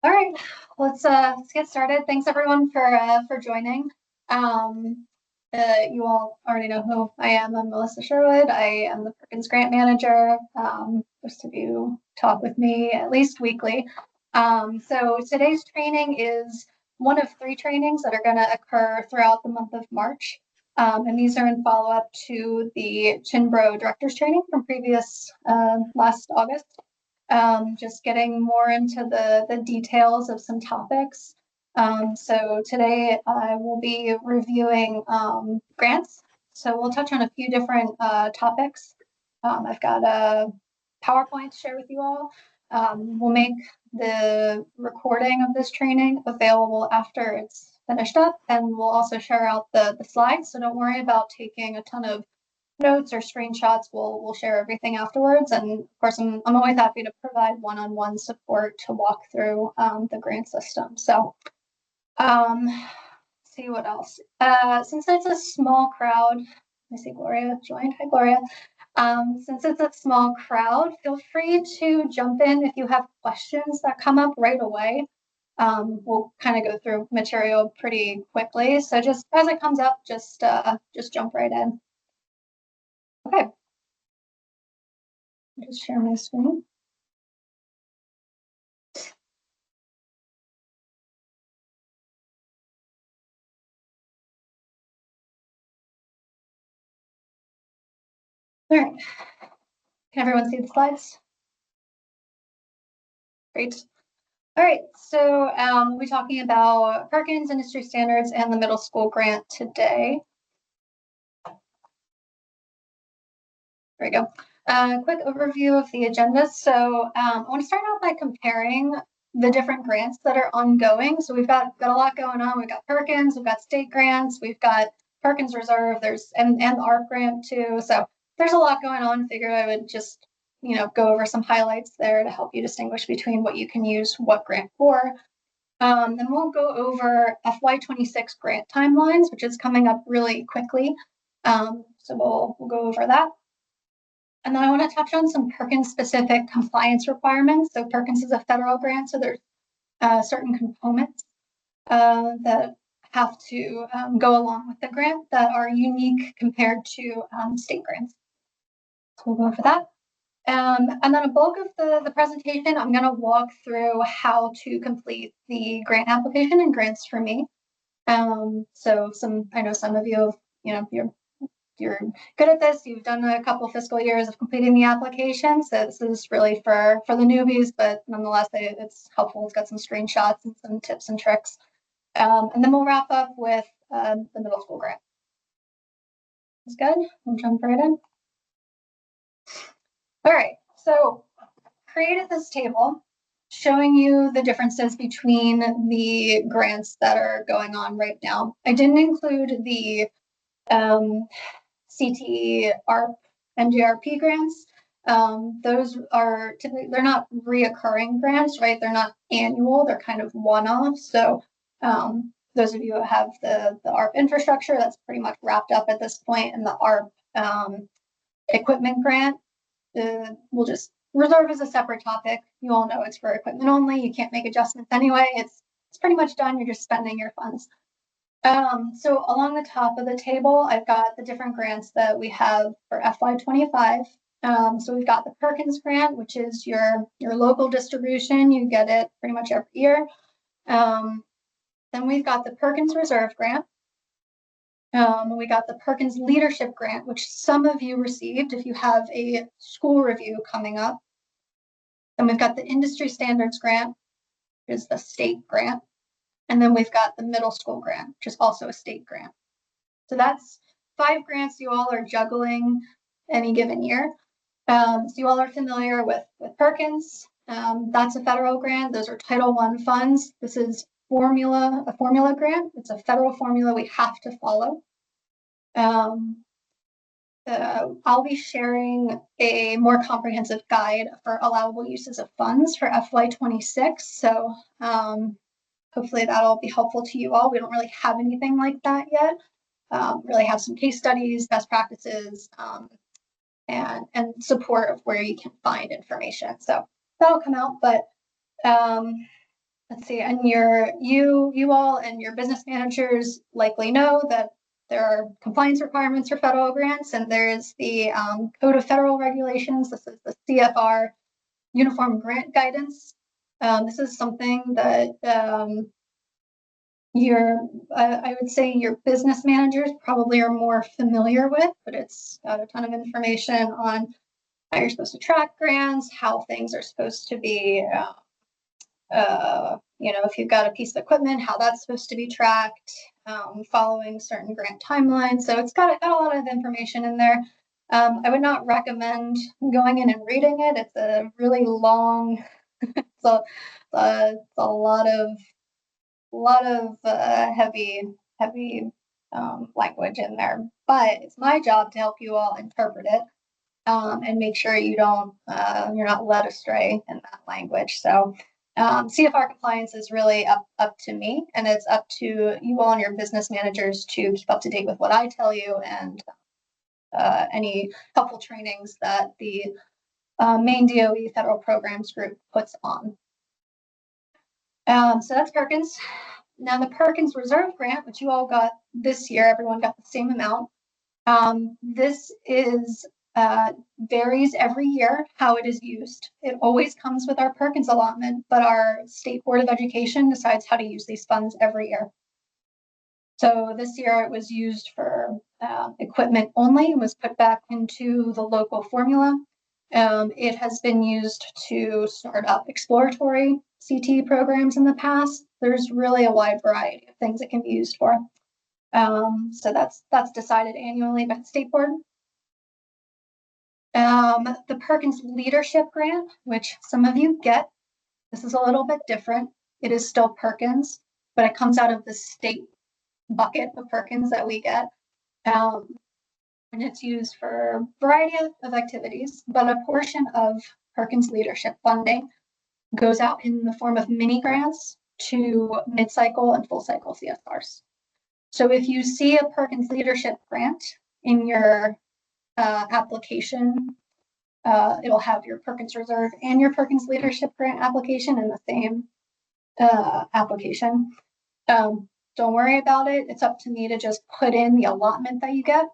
All right, let's get started. Thanks everyone for joining. You all already know who I am. I'm Melissa Sherwood. I am the Perkins Grant Manager. Most of you talk with me at least weekly. So today's training is one of 3 trainings that are going to occur throughout the month of March. And these are in follow-up to the Chinbro Directors Training from previous last August. Just getting more into the details of some topics. So today I will be reviewing grants. So we'll touch on a few different topics. I've got a PowerPoint to share with you all. We'll make the recording of this training available after it's finished up, and we'll also share out the slides. So don't worry about taking a ton of notes or screenshots. We'll share everything afterwards, and of course I'm always happy to provide one-on-one support to walk through the grant system. So see what else. Since it's a small crowd, I see Gloria joined. Hi Gloria. Since it's a small crowd, feel free to jump in if you have questions that come up right away. We'll kind of go through material pretty quickly, so just as it comes up, just jump right in. Okay, I'll just share my screen. All right, can everyone see the slides? Great. All right, so we'll be talking about Perkins industry standards and the middle school grant today. There we go. Quick overview of the agenda. So I want to start out by comparing the different grants that are ongoing. So we've got a lot going on. We've got Perkins, we've got state grants, we've got Perkins Reserve, and the ARP grant too. So there's a lot going on. Figured I would just go over some highlights there to help you distinguish between what you can use what grant for. Then we'll go over FY26 grant timelines, which is coming up really quickly. So we'll go over that. And then I want to touch on some Perkins specific compliance requirements. So Perkins is a federal grant, so there's certain components that have to go along with the grant that are unique compared to state grants. So we'll go over that. And then a bulk of the presentation, I'm going to walk through how to complete the grant application and Grants for Me. So I know some of you, you're good at this. You've done a couple fiscal years of completing the application. So this is really for the newbies, but nonetheless, it's helpful. It's got some screenshots and some tips and tricks. And then we'll wrap up with the middle school grant. That's good. We'll jump right in. All right, so created this table showing you the differences between the grants that are going on right now. I didn't include the CTE, ARP, NJRP grants. Those are typically, they're not reoccurring grants, right? They're not annual, they're kind of one-off. So those of you who have the ARP infrastructure, that's pretty much wrapped up at this point, and the ARP equipment grant we'll just reserve as a separate topic. You all know it's for equipment only. You can't make adjustments anyway. It's pretty much done. You're just spending your funds. So along the top of the table, I've got the different grants that we have for FY25. So we've got the Perkins grant, which is your local distribution. You get it pretty much every year. Then we've got the Perkins Reserve grant. We got the Perkins Leadership Grant, which some of you received if you have a school review coming up. Then we've got the Industry Standards Grant, which is the state grant. And then we've got the Middle School Grant, which is also a state grant. So that's 5 grants you all are juggling any given year. So you all are familiar with Perkins. That's a federal grant. Those are Title I funds. This is a formula grant. It's a federal formula we have to follow. I'll be sharing a more comprehensive guide for allowable uses of funds for FY26. So hopefully that'll be helpful to you all. We don't really have anything like that yet. Really have some case studies, best practices, and support of where you can find information. So that'll come out, but let's see, and you all and your business managers likely know that there are compliance requirements for federal grants, and there's the Code of Federal Regulations. This is the CFR Uniform Grant Guidance. This is something that I would say your business managers probably are more familiar with, but it's got a ton of information on how you're supposed to track grants, how things are supposed to be, if you've got a piece of equipment, how that's supposed to be tracked, following certain grant timelines. So it's got a lot of information in there. I would not recommend going in and reading it. It's a really long, it's a lot of heavy language in there. But it's my job to help you all interpret it. And make sure you're not led astray in that language. So CFR compliance is really up to me, and it's up to you all and your business managers to keep up to date with what I tell you and any helpful trainings that the Maine DOE Federal Programs Group puts on. So that's Perkins. Now the Perkins Reserve Grant, which you all got this year, everyone got the same amount. This is varies every year how it is used. It always comes with our Perkins allotment, but our State Board of Education decides how to use these funds every year. So this year it was used for equipment only and was put back into the local formula. It has been used to start up exploratory CTE programs in the past. There's really a wide variety of things it can be used for. So that's decided annually by the State Board. The Perkins Leadership Grant, which some of you get, this is a little bit different. It is still Perkins, but it comes out of the state bucket of Perkins that we get. And it's used for a variety of activities, but a portion of Perkins leadership funding goes out in the form of mini grants to mid-cycle and full-cycle CSRs. So if you see a Perkins leadership grant in your application, it'll have your Perkins Reserve and your Perkins Leadership Grant application in the same application. Don't worry about it. It's up to me to just put in the allotment that you get.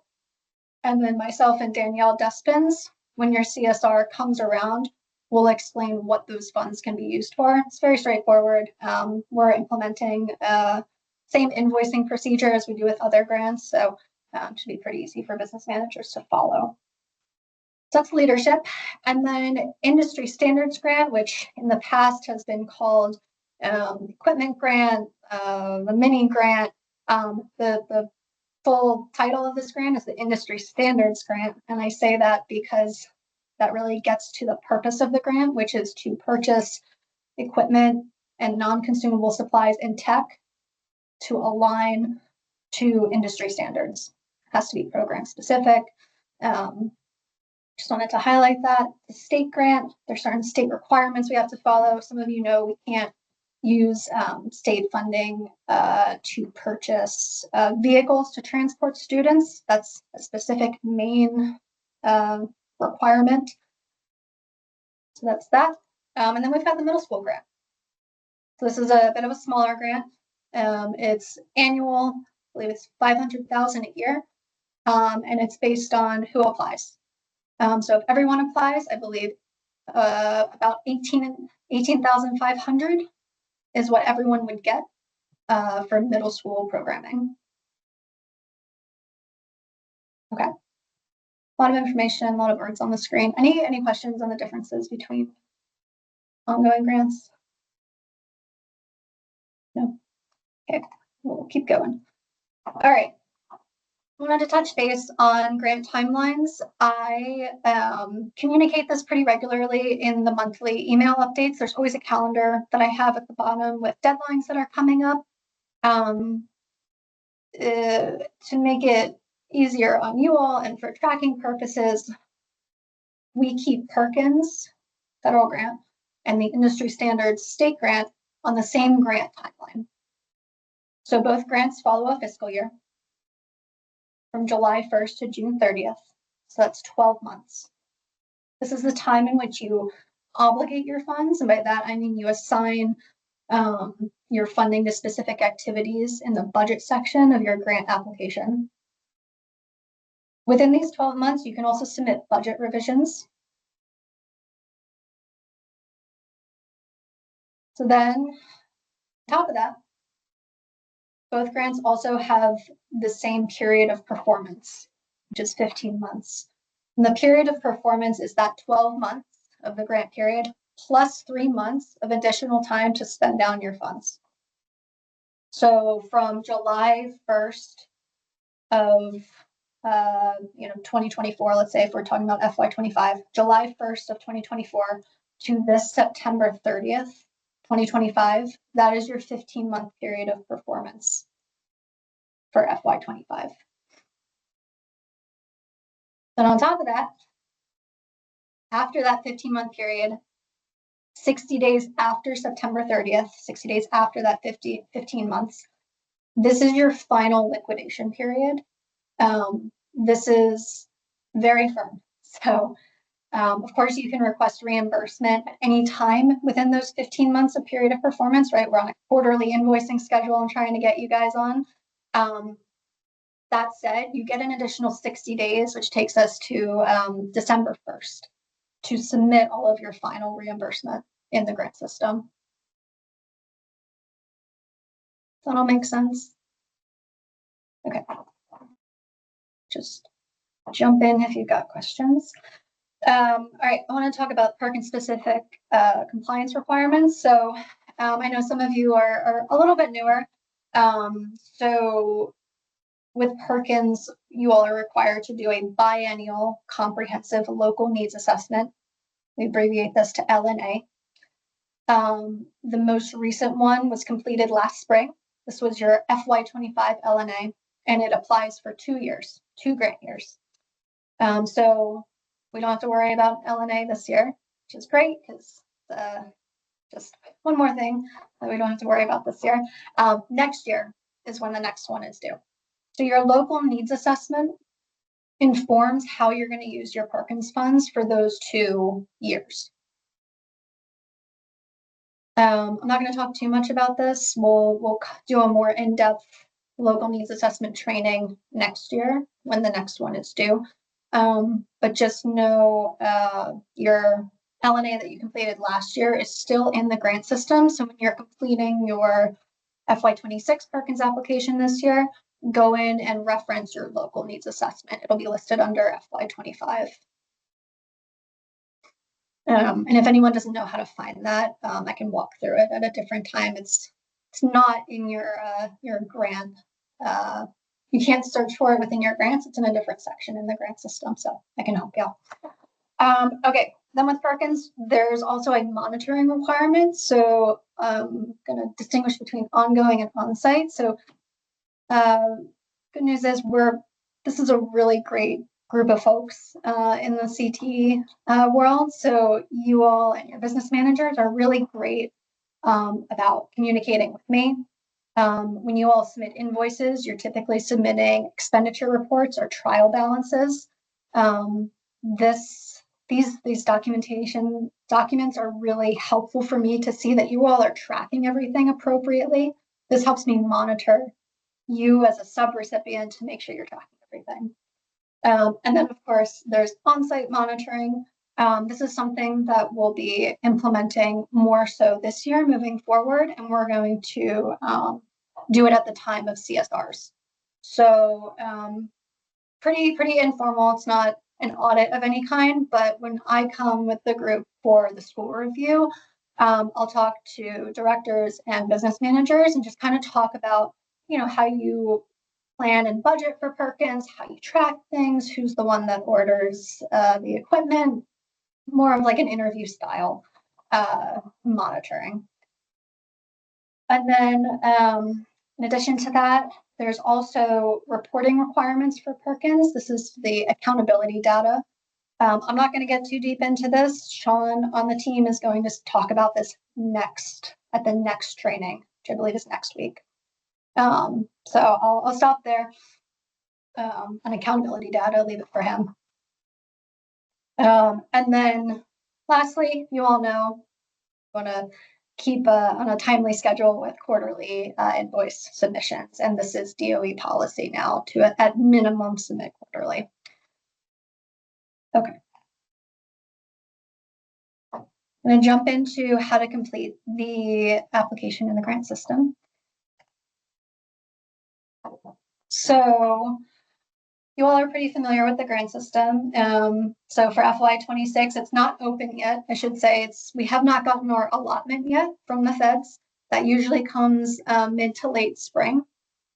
And then myself and Danielle Despins, when your CSR comes around, will explain what those funds can be used for. It's very straightforward. We're implementing same invoicing procedure as we do with other grants, so it should be pretty easy for business managers to follow. So that's leadership. And then industry standards grant, which in the past has been called equipment grant, the mini grant. The full title of this grant is the industry standards grant. And I say that because that really gets to the purpose of the grant, which is to purchase equipment and non-consumable supplies and tech to align to industry standards. It has to be program specific. Just wanted to highlight that. The state grant, there's certain state requirements we have to follow. Some of you know we can't use state funding to purchase vehicles to transport students. That's a specific Maine requirement. So that's that. And then we've got the middle school grant. So this is a bit of a smaller grant. It's annual, I believe it's $500,000 a year, and it's based on who applies. So if everyone applies, I believe about 18,500 is what everyone would get for middle school programming. Okay, a lot of information, a lot of words on the screen. Any questions on the differences between ongoing grants? No. Okay, we'll keep going. All right. I wanted to touch base on grant timelines. I communicate this pretty regularly in the monthly email updates. There's always a calendar that I have at the bottom with deadlines that are coming up. To make it easier on you all and for tracking purposes, we keep Perkins federal grant and the industry standards state grant on the same grant timeline. So both grants follow a fiscal year from July 1st to June 30th. So that's 12 months. This is the time in which you obligate your funds. And by that, I mean you assign You're funding the specific activities in the budget section of your grant application. Within these 12 months, you can also submit budget revisions. So then, on top of that, both grants also have the same period of performance, which is 15 months. And the period of performance is that 12 months of the grant period plus 3 months of additional time to spend down your funds. So from July 1st of 2024, let's say if we're talking about FY25, July 1st of 2024 to this September 30th, 2025, that is your 15-month period of performance for FY25. Then on top of that, after that 15-month period, 60 days after September 30th, 60 days after that 15 months, this is your final liquidation period. This is very firm. So, of course, you can request reimbursement at any time within those 15 months of period of performance, right? We're on a quarterly invoicing schedule I'm trying to get you guys on. That said, you get an additional 60 days, which takes us to December 1st to submit all of your final reimbursement in the grant system. Does that all make sense? Okay. Just jump in if you've got questions. All right, I want to talk about Perkins specific compliance requirements. So I know some of you are a little bit newer. So with Perkins, you all are required to do a biennial comprehensive local needs assessment. We abbreviate this to LNA. The most recent one was completed last spring. This was your FY25 LNA, and it applies for 2 years, 2 grant years. So we don't have to worry about LNA this year, which is great because just one more thing that we don't have to worry about this year. Next year is when the next one is due. So your local needs assessment informs how you're going to use your Perkins funds for those 2 years. I'm not going to talk too much about this. We'll do a more in-depth local needs assessment training next year when the next one is due. But just know your LNA that you completed last year is still in the grant system. So when you're completing your FY26 Perkins application this year, go in and reference your local needs assessment. It'll be listed under FY25. And if anyone doesn't know how to find that, I can walk through it at a different time. It's not in your grant. You can't search for it within your grants. It's in a different section in the grant system, so I can help you out. Okay, then with Perkins, there's also a monitoring requirement. So I'm going to distinguish between ongoing and on-site. So good news is this is a really great group of folks in the CTE world. So you all and your business managers are really great about communicating with me. When you all submit invoices, you're typically submitting expenditure reports or trial balances. These documentation documents are really helpful for me to see that you all are tracking everything appropriately. This helps me monitor you as a subrecipient to make sure you're tracking everything. And then, of course, there's on-site monitoring. This is something that we'll be implementing more so this year moving forward, and we're going to do it at the time of CSRs. So pretty informal. It's not an audit of any kind, but when I come with the group for the school review, I'll talk to directors and business managers and just kind of talk about, how you plan and budget for Perkins, how you track things, who's the one that orders the equipment, more of like an interview style monitoring. And then in addition to that, there's also reporting requirements for Perkins. This is the accountability data. I'm not going to get too deep into this. Sean on the team is going to talk about this at the next training, which I believe is next week. So I'll stop there. On accountability data, leave it for him. And then lastly, you all know, want to keep on a timely schedule with quarterly invoice submissions. And this is DOE policy now to at minimum submit quarterly. Okay. I'm going to jump into how to complete the application in the grant system. So you all are pretty familiar with the grant system. So for FY26, it's not open yet. I should say we have not gotten our allotment yet from the feds. That usually comes mid to late spring.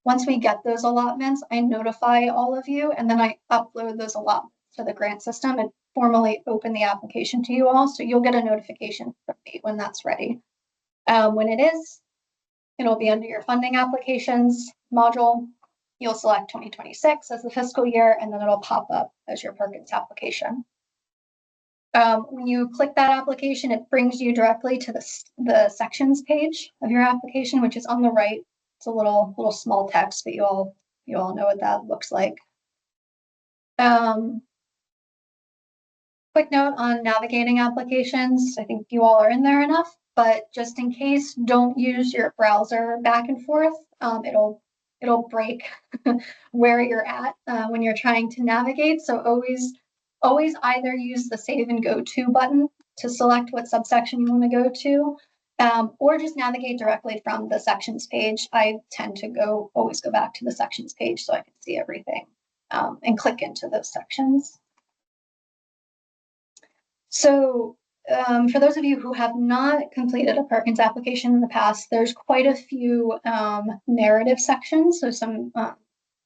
Once we get those allotments, I notify all of you, and then I upload those allotments to the grant system and formally open the application to you all. So you'll get a notification from me when that's ready. When it is, it'll be under your funding applications module. You'll select 2026 as the fiscal year, and then it'll pop up as your Perkins application. When you click that application, it brings you directly to the sections page of your application, which is on the right. It's a little small text, but you all know what that looks like. Quick note on navigating applications. I think you all are in there enough, but just in case, don't use your browser back and forth. It'll break where you're at when you're trying to navigate. So always either use the save and go to button to select what subsection you want to go to, or just navigate directly from the sections page. I tend to always go back to the sections page so I can see everything and click into those sections. So for those of you who have not completed a Perkins application in the past, there's quite a few narrative sections. So some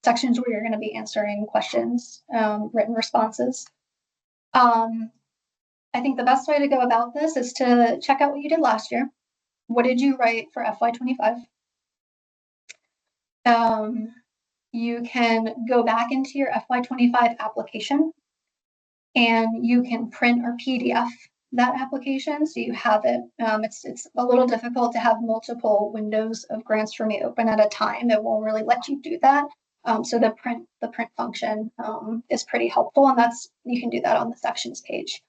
sections where you're going to be answering questions, written responses. I think the best way to go about this is to check out what you did last year. What did you write for FY25? You can go back into your FY25 application and you can print or PDF that application so you have it. It's a little difficult to have multiple windows of Grants for Me open at a time. It won't really let you do that. So the print function is pretty helpful, and you can do that on the sections page.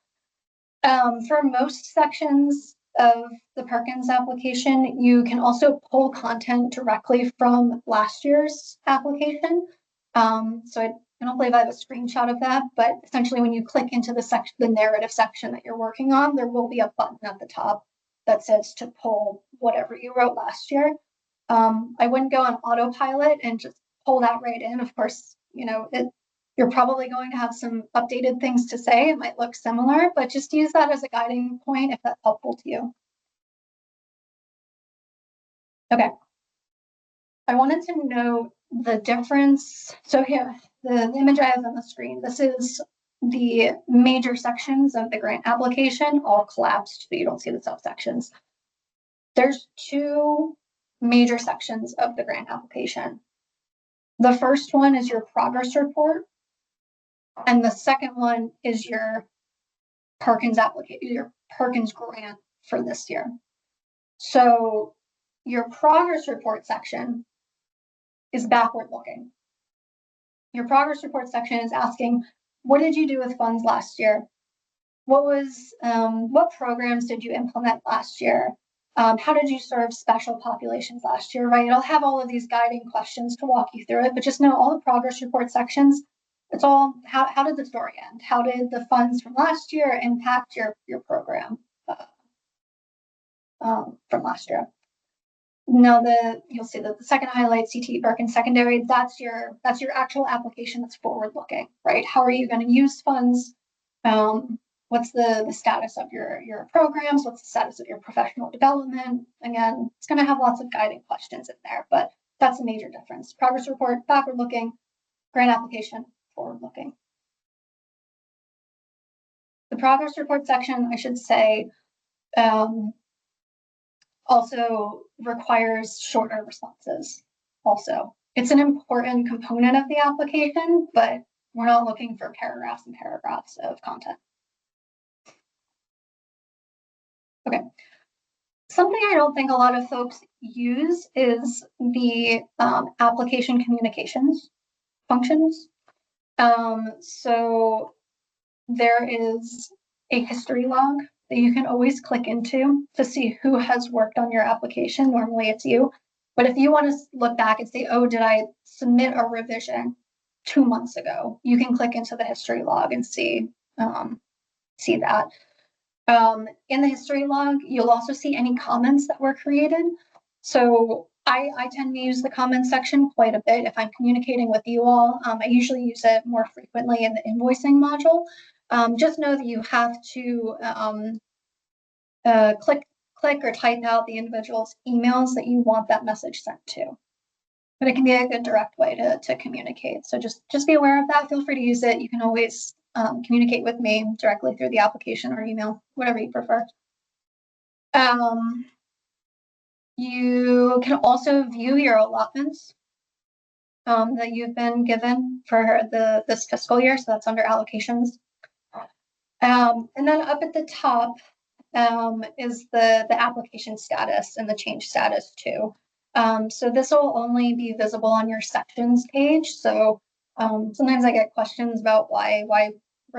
For most sections of the Perkins application, you can also pull content directly from last year's application. So I don't believe I have a screenshot of that, but essentially when you click into the narrative section that you're working on, there will be a button at the top that says to pull whatever you wrote last year. I wouldn't go on autopilot and just pull that right in. Of course, you're probably going to have some updated things to say. It might look similar, but just use that as a guiding point if that's helpful to you. Okay. I wanted to know the difference. So here, the image I have on the screen, this is the major sections of the grant application, all collapsed, so you don't see the subsections. There's two major sections of the grant application. The first one is your progress report, and the second one is your Perkins application, your Perkins grant for this year. So your progress report section is backward looking. Your progress report section is asking, what did you do with funds last year? What programs did you implement last year? How did you serve special populations last year, right? It'll have all of these guiding questions to walk you through it, but just know all the progress report sections, it's all, how did the story end? How did the funds from last year impact your program from last year? Now you'll see that the second highlight, CTE Perkins secondary, that's your actual application that's forward looking, right? How are you going to use funds? What's the status of your programs? What's the status of your professional development? Again, it's going to have lots of guiding questions in there, but that's a major difference. Progress report, backward looking, grant application, forward looking. The progress report section, I should say, also requires shorter responses. Also, it's an important component of the application, but we're not looking for paragraphs and paragraphs of content. Okay. Something I don't think a lot of folks use is the application communications functions. So there is a history log that you can always click into to see who has worked on your application. Normally it's you. But if you want to look back and say, oh, did I submit a revision 2 months ago? You can click into the history log and see that. In the history log, you'll also see any comments that were created. So I tend to use the comment section quite a bit if I'm communicating with you all. I usually use it more frequently in the invoicing module. Just know that you have to click or type out the individual's emails that you want that message sent to. But it can be a good direct way to communicate. So just be aware of that. Feel free to use it. You can always communicate with me directly through the application or email, whatever you prefer. You can also view your allotments that you've been given for this fiscal year. So that's under allocations. And then up at the top is the application status and the change status too. So this will only be visible on your sections page. So sometimes I get questions about why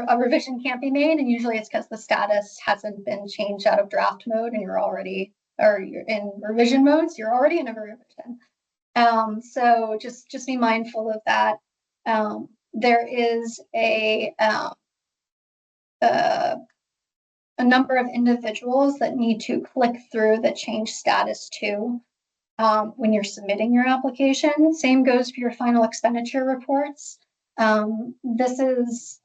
a revision can't be made, and usually it's because the status hasn't been changed out of draft mode and you're in revision mode, so you're already in a revision. So just be mindful of that. There is a number of individuals that need to click through the change status too when you're submitting your application. Same goes for your final expenditure reports. This is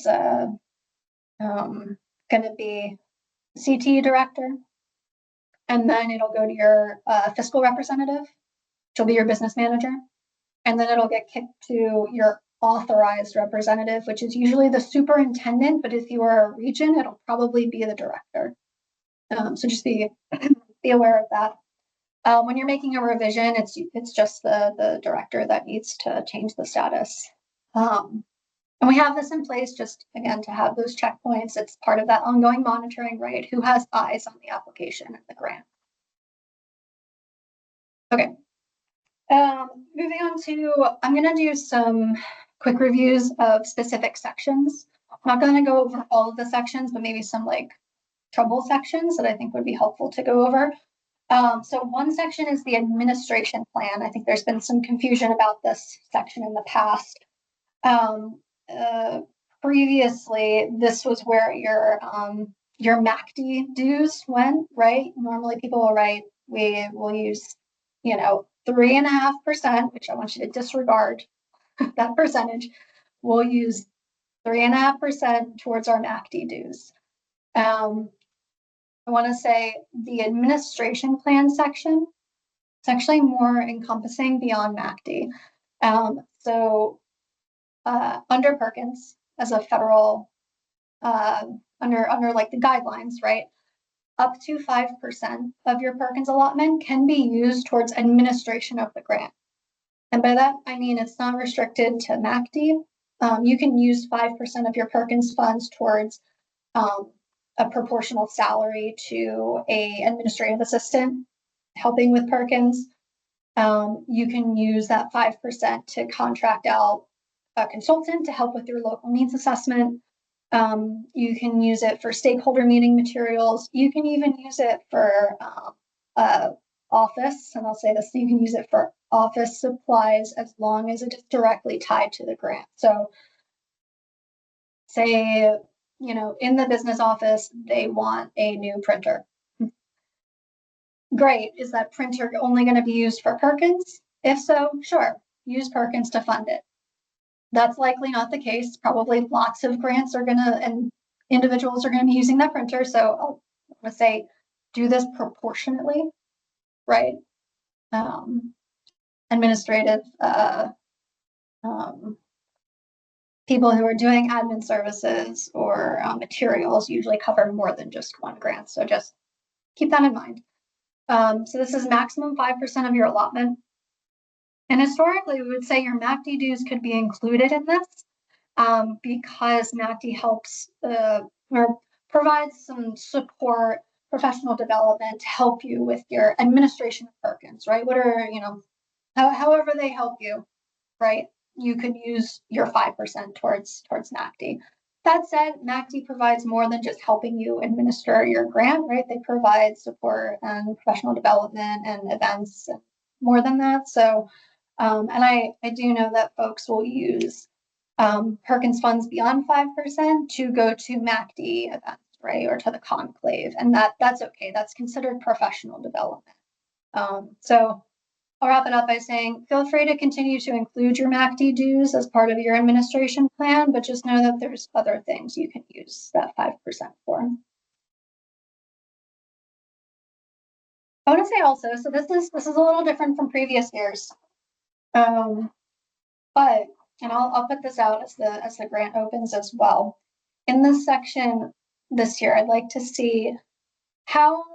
going to be CTE director, and then it'll go to your fiscal representative, which will be your business manager, and then it'll get kicked to your authorized representative, which is usually the superintendent, but if you are a region, it'll probably be the director. So just be aware of that. When you're making a revision, it's just the director that needs to change the status. And we have this in place just, again, to have those checkpoints. It's part of that ongoing monitoring, right? Who has eyes on the application and the grant. Okay. Moving on to, I'm going to do some quick reviews of specific sections. I'm not going to go over all of the sections, but maybe some like trouble sections that I think would be helpful to go over. So one section is the administration plan. I think there's been some confusion about this section in the past. Previously, this was where your MACD dues went, right? Normally people will write, we will use, 3.5%, which I want you to disregard that percentage. We'll use 3.5% towards our MACD dues. I want to say the administration plan section, it's actually more encompassing beyond MACD. So under Perkins, as a federal, under like the guidelines, right? Up to 5% of your Perkins allotment can be used towards administration of the grant. And by that, I mean it's not restricted to MACD. You can use 5% of your Perkins funds towards a proportional salary to an administrative assistant helping with Perkins. You can use that 5% to contract out a consultant to help with your local needs assessment. You can use it for stakeholder meeting materials. You can even use it for office, and I'll say this, you can use it for office supplies as long as it is directly tied to the grant. So say, in the business office, they want a new printer. Great, is that printer only going to be used for Perkins? If so, sure, use Perkins to fund it. That's likely not the case. Probably lots of grants and individuals are going to be using that printer. So I'll say, do this proportionately, right? Administrative people who are doing admin services or materials usually cover more than just one grant. So just keep that in mind. So this is maximum 5% of your allotment. And historically, we would say your MACD dues could be included in this because MACD helps or provides some support, professional development to help you with your administration of Perkins, right? What are, however they help you, right? You could use your 5% towards MACD. That said, MACD provides more than just helping you administer your grant, right? They provide support and professional development and events and more than that. So, and I do know that folks will use Perkins funds beyond 5% to go to MACD events, right? Or to the conclave. And that's okay. That's considered professional development. So I'll wrap it up by saying, feel free to continue to include your MACD dues as part of your administration plan, but just know that there's other things you can use that 5% for. I want to say also, so this is a little different from previous years, but and I'll put this out as the grant opens as well. In this section this year, I'd like to see how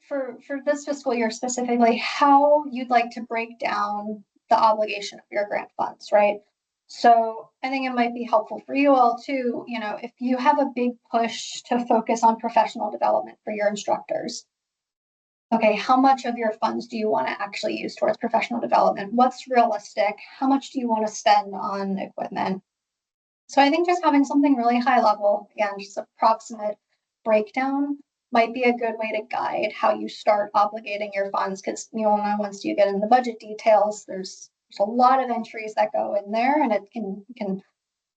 for this fiscal year specifically, how you'd like to break down the obligation of your grant funds, right? So I think it might be helpful for you all too, if you have a big push to focus on professional development for your instructors, okay, how much of your funds do you want to actually use towards professional development? What's realistic? How much do you want to spend on equipment? So I think just having something really high level, again, just approximate breakdown might be a good way to guide how you start obligating your funds, because once you get in the budget details, there's a lot of entries that go in there, and it can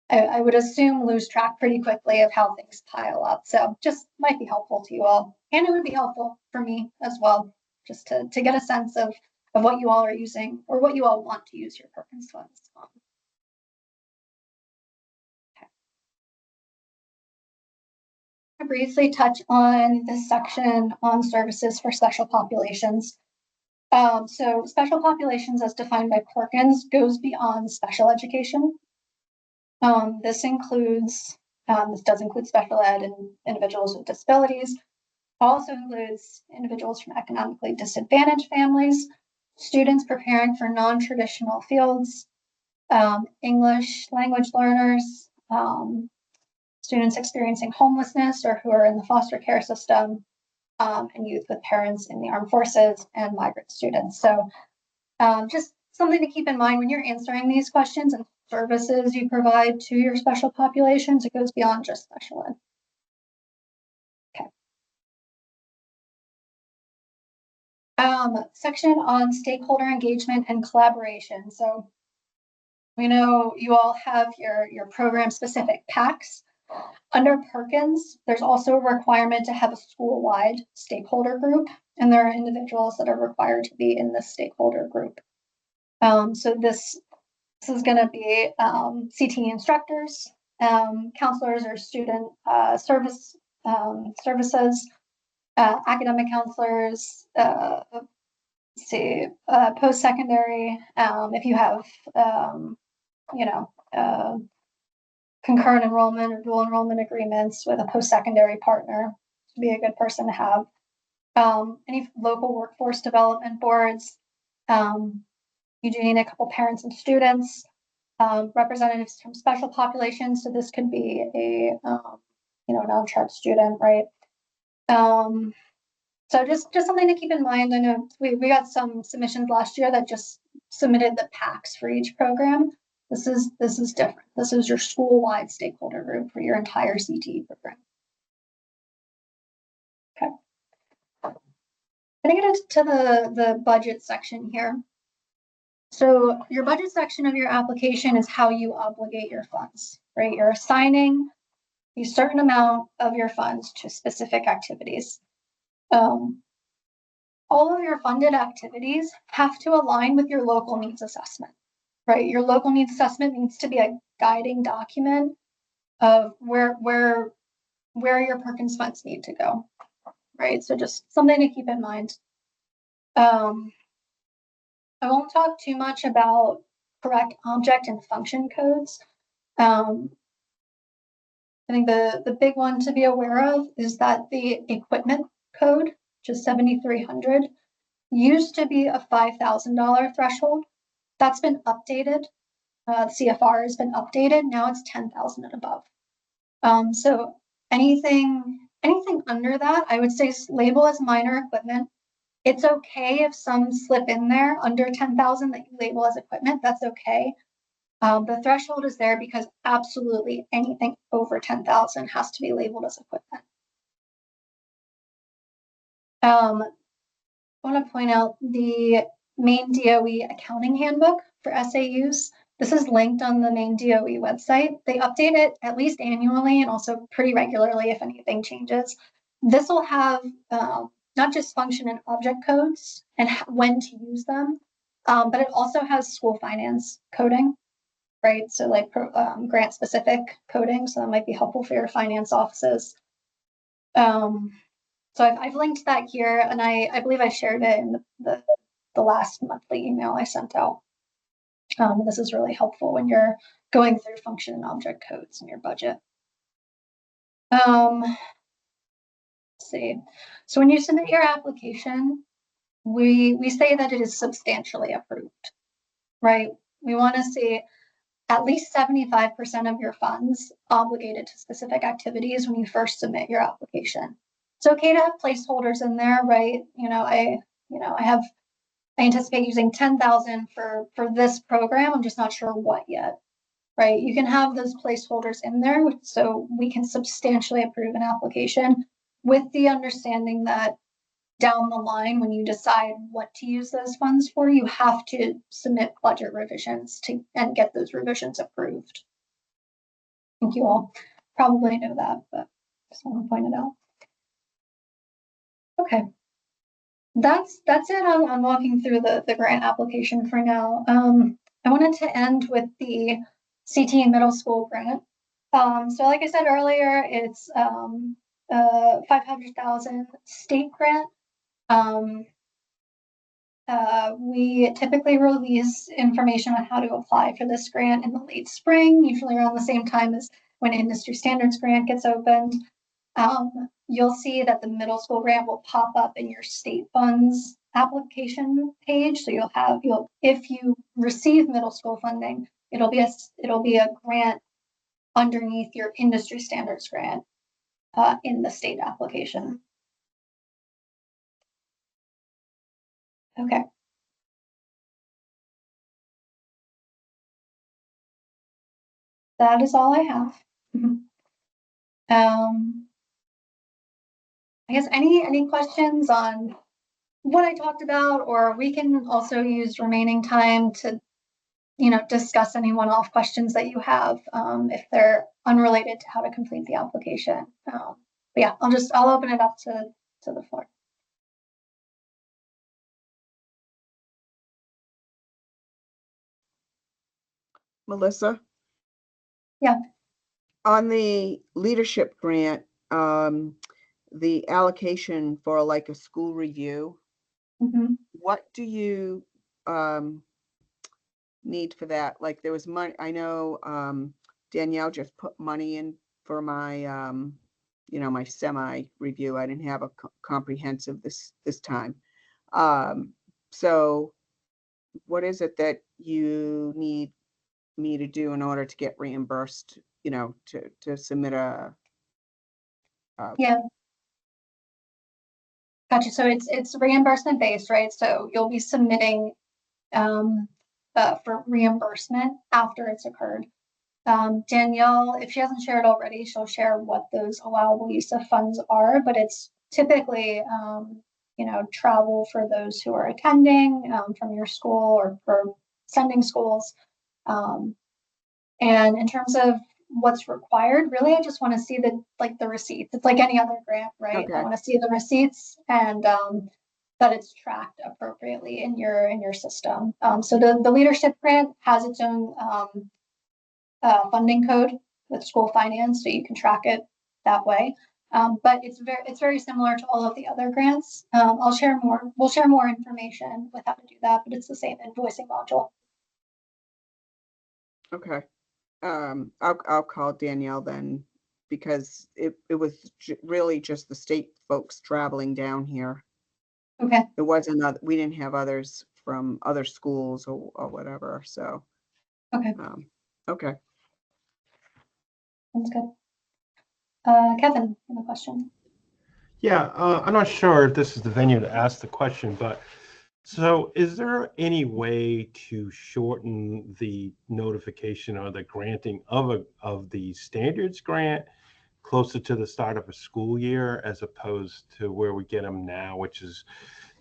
I would assume lose track pretty quickly of how things pile up. So just might be helpful to you all, and it would be helpful for me as well, just to get a sense of what you all are using or what you all want to use your Perkins funds on. Briefly touch on this section on services for special populations. So special populations as defined by Perkins goes beyond special education. This does include special ed and individuals with disabilities. Also includes individuals from economically disadvantaged families, students preparing for non-traditional fields, English language learners, students experiencing homelessness or who are in the foster care system, and youth with parents in the armed forces, and migrant students. So just something to keep in mind when you're answering these questions and services you provide to your special populations, it goes beyond just special ed. Okay. Section on stakeholder engagement and collaboration. So we know you all have your program specific packs. Under Perkins, there's also a requirement to have a school-wide stakeholder group, and there are individuals that are required to be in this stakeholder group. So this is going to be CTE instructors, counselors or student services, academic counselors, post-secondary, if you have, concurrent enrollment or dual enrollment agreements with a post-secondary partner to be a good person to have. Any local workforce development boards, you do need a couple parents and students, representatives from special populations. So this could be a, non-chart student, right? So just something to keep in mind. I know we got some submissions last year that just submitted the packs for each program. This is different. This is your school-wide stakeholder group for your entire CTE program. Okay. I'm gonna get into the budget section here. So your budget section of your application is how you obligate your funds, right? You're assigning a certain amount of your funds to specific activities. All of your funded activities have to align with your local needs assessment, right? Your local needs assessment needs to be a guiding document of where your Perkins funds need to go, right? So just something to keep in mind. I won't talk too much about correct object and function codes. I think the big one to be aware of is that the equipment code, which is 7,300, used to be a $5,000 threshold. That's been updated. CFR has been updated. Now it's 10,000 and above. So anything under that, I would say label as minor equipment. It's okay if some slip in there under 10,000 that you label as equipment. That's okay. The threshold is there because absolutely anything over 10,000 has to be labeled as equipment. I want to point out the Maine DOE accounting handbook for SAUs. This is linked on the Maine DOE website. They update it at least annually and also pretty regularly if anything changes. This will have not just function and object codes and when to use them, but it also has school finance coding, right? So like grant specific coding. So that might be helpful for your finance offices. So I've linked that here, and I believe I shared it in the last monthly email I sent out. This is really helpful when you're going through function and object codes in your budget. Let's see. So when you submit your application, we say that it is substantially approved, right? We want to see at least 75% of your funds obligated to specific activities when you first submit your application. It's okay to have placeholders in there, right? I anticipate using 10,000 for this program. I'm just not sure what yet, right? You can have those placeholders in there so we can substantially approve an application with the understanding that down the line, when you decide what to use those funds for, you have to submit budget revisions and get those revisions approved. I think you all probably know that, but just want to point it out. Okay. That's it on walking through the grant application for now. I wanted to end with the CTE middle school grant. So like I said earlier, it's 500,000 state grant. We typically release information on how to apply for this grant in the late spring, usually around the same time as when industry standards grant gets opened. You'll see that the middle school grant will pop up in your state funds application page. So if you receive middle school funding, it'll be a grant underneath your industry standards grant in the state application. Okay. That is all I have. I guess any questions on what I talked about, or we can also use remaining time to discuss any one-off questions that you have if they're unrelated to how to complete the application. But yeah, I'll open it up to the floor. Melissa? Yeah. On the leadership grant, the allocation for like a school review, what do you need for that? Like there was money, I know Danielle just put money in for my my semi review. I didn't have a comprehensive this time. So what is it that you need me to do in order to get reimbursed, to submit a yeah. Gotcha. So it's reimbursement based, right? So you'll be submitting for reimbursement after it's occurred. Danielle, if she hasn't shared already, she'll share what those allowable use of funds are, but it's typically, travel for those who are attending from your school or for sending schools. And in terms of what's required, really, I just want to see the receipts. It's like any other grant, right? Okay. I want to see the receipts and that it's tracked appropriately in your system. So the leadership grant has its own funding code with school finance, so you can track it that way. But it's very similar to all of the other grants. We'll share more information with how to do that, but it's the same invoicing module. Okay. I'll call Danielle then, because it was really just the state folks traveling down here. Okay. It wasn't we didn't have others from other schools or whatever. So okay. Okay. Sounds good. Kevin, you have a question? Yeah, I'm not sure if this is the venue to ask the question, but So is there any way to shorten the notification or the granting of the standards grant closer to the start of a school year as opposed to where we get them now, which is,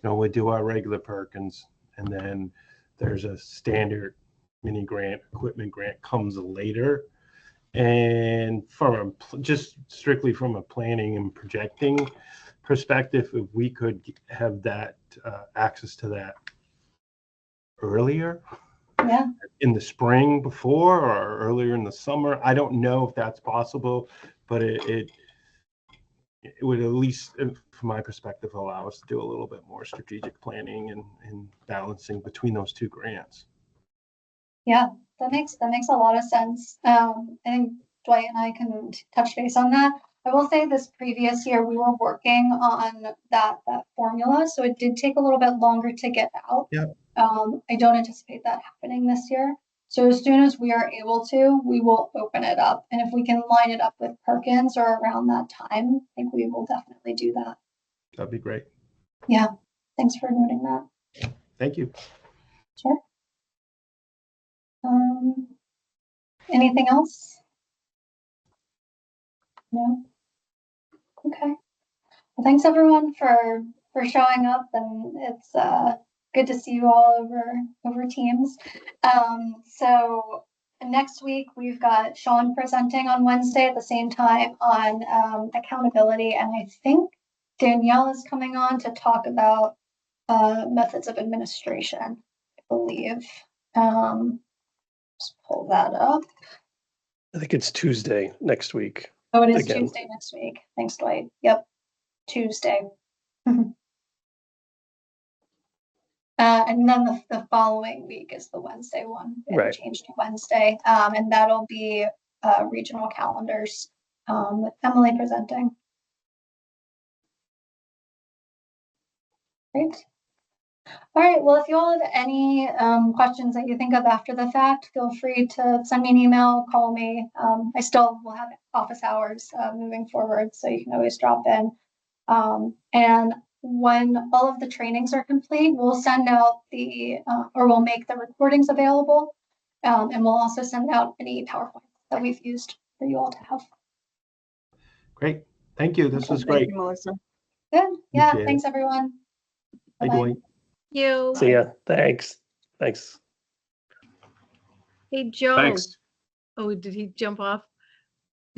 we do our regular Perkins and then there's a standard mini grant, equipment grant comes later. And just strictly from a planning and projecting perspective, if we could have that access to that earlier, in the spring before or earlier in the summer, I don't know if that's possible, but it would at least, from my perspective, allow us to do a little bit more strategic planning and balancing between those two grants. Yeah, that makes a lot of sense. I think Dwight and I can touch base on that. I will say this previous year we were working on that formula, so it did take a little bit longer to get out. Yeah. I don't anticipate that happening this year. So as soon as we are able to, we will open it up. And if we can line it up with Perkins or around that time, I think we will definitely do that. That'd be great. Yeah. Thanks for noting that. Thank you. Sure. Anything else? No? Okay. Well, thanks everyone for showing up, and it's good to see you all over Teams. So next week we've got Sean presenting on Wednesday at the same time on accountability, and I think Danielle is coming on to talk about methods of administration, I believe. Just pull that up. I think it's Tuesday next week. Oh, it is Again. Tuesday next week. Thanks, Dwight. Yep, Tuesday. And then the following week is the Wednesday one. Right. Changed to Wednesday, and that'll be regional calendars with Emily presenting. Great. All right. Well, if you all have any questions that you think of after the fact, feel free to send me an email, call me. I still will have office hours moving forward, so you can always drop in. And when all of the trainings are complete, we'll send out or we'll make the recordings available. And we'll also send out any PowerPoint that we've used for you all to have. Great. Thank you. This was Thank great. you, Melissa. Good. Yeah. Appreciate it. Thanks, everyone. Bye, Bye-bye. Dwight. You. See ya. Thanks. Hey, Joe. Thanks. Oh, did he jump off?